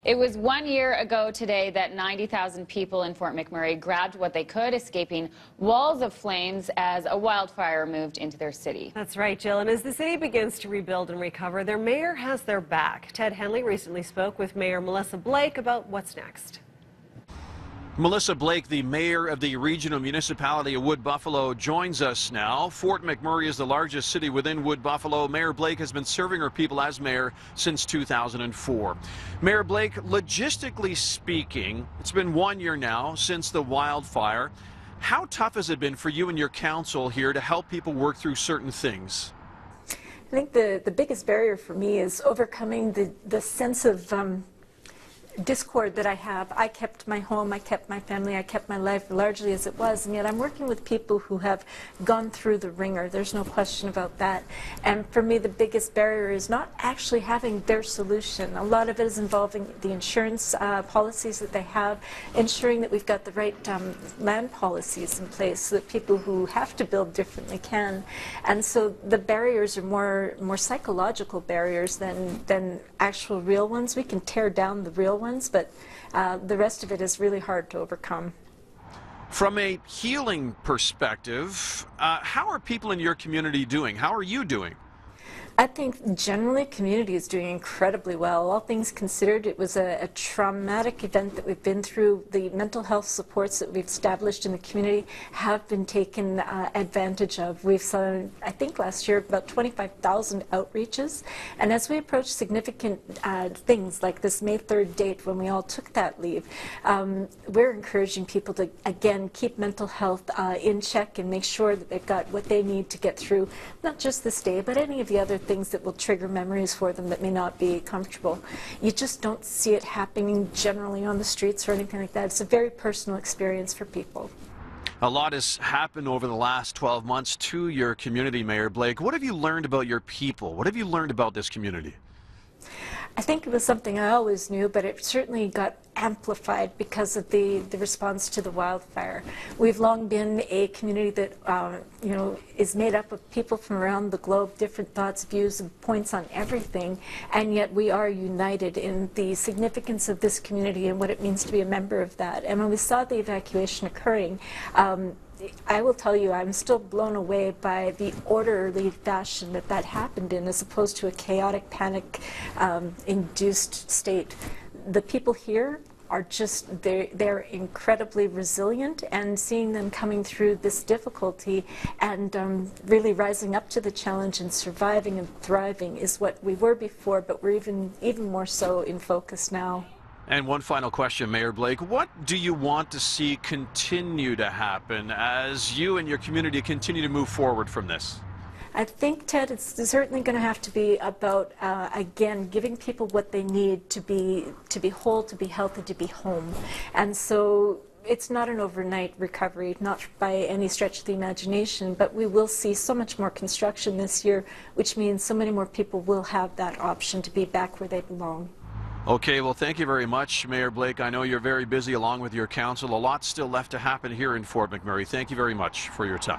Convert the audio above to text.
It was 1 year ago today that 90,000 people in Fort McMurray grabbed what they could, escaping walls of flames as a wildfire moved into their city. That's right, Jill. And as the city begins to rebuild and recover, their mayor has their back. Ted Henley recently spoke with Mayor Melisa Blake about what's next. Melisa Blake, the mayor of the regional municipality of Wood Buffalo, joins us now. Fort McMurray is the largest city within Wood Buffalo. Mayor Blake has been serving her people as mayor since 2004. Mayor Blake, logistically speaking, it's been 1 year now since the wildfire. How tough has it been for you and your council here to help people work through certain things? I think the biggest barrier for me is overcoming the sense of discord that I have. I kept my home, I kept my family, I kept my life largely as it was, and yet I'm working with people who have gone through the ringer. There's no question about that. And for me, the biggest barrier is not actually having their solution. A lot of it is involving the insurance policies that they have, ensuring that we've got the right land policies in place so that people who have to build differently can. And so the barriers are more psychological barriers than actual real ones. We can tear down the real ones, but the rest of it is really hard to overcome. From a healing perspective, how are people in your community doing? How are you doing? I think generally community is doing incredibly well. All things considered, it was a traumatic event that we've been through. The mental health supports that we've established in the community have been taken advantage of. We've saw, I think last year, about 25,000 outreaches. And as we approach significant things like this May 3rd date when we all took that leave, we're encouraging people to, again, keep mental health in check and make sure that they've got what they need to get through not just this day, but any of the other things that will trigger memories for them that may not be comfortable. You just don't see it happening generally on the streets or anything like that. It's a very personal experience for people. A lot has happened over the last 12 months to your community, Mayor Blake. What have you learned about your people? What have you learned about this community? I think it was something I always knew, but it certainly got amplified because of the response to the wildfire. We've long been a community that is made up of people from around the globe, different thoughts, views, and points on everything, and yet we are united in the significance of this community and what it means to be a member of that. And when we saw the evacuation occurring, I will tell you, I'm still blown away by the orderly fashion that happened in, as opposed to a chaotic, panic-induced state. The people here are just, they're incredibly resilient, and seeing them coming through this difficulty and really rising up to the challenge and surviving and thriving is what we were before, but we're even more so in focus now. And one final question, Mayor Blake. What do you want to see continue to happen as you and your community continue to move forward from this? I think, Ted, it's certainly going to have to be about, again, giving people what they need to be whole, to be healthy, to be home. And so it's not an overnight recovery, not by any stretch of the imagination, but we will see so much more construction this year, which means so many more people will have that option to be back where they belong. Okay, well, thank you very much, Mayor Blake. I know you're very busy along with your council. A lot still left to happen here in Fort McMurray. Thank you very much for your time.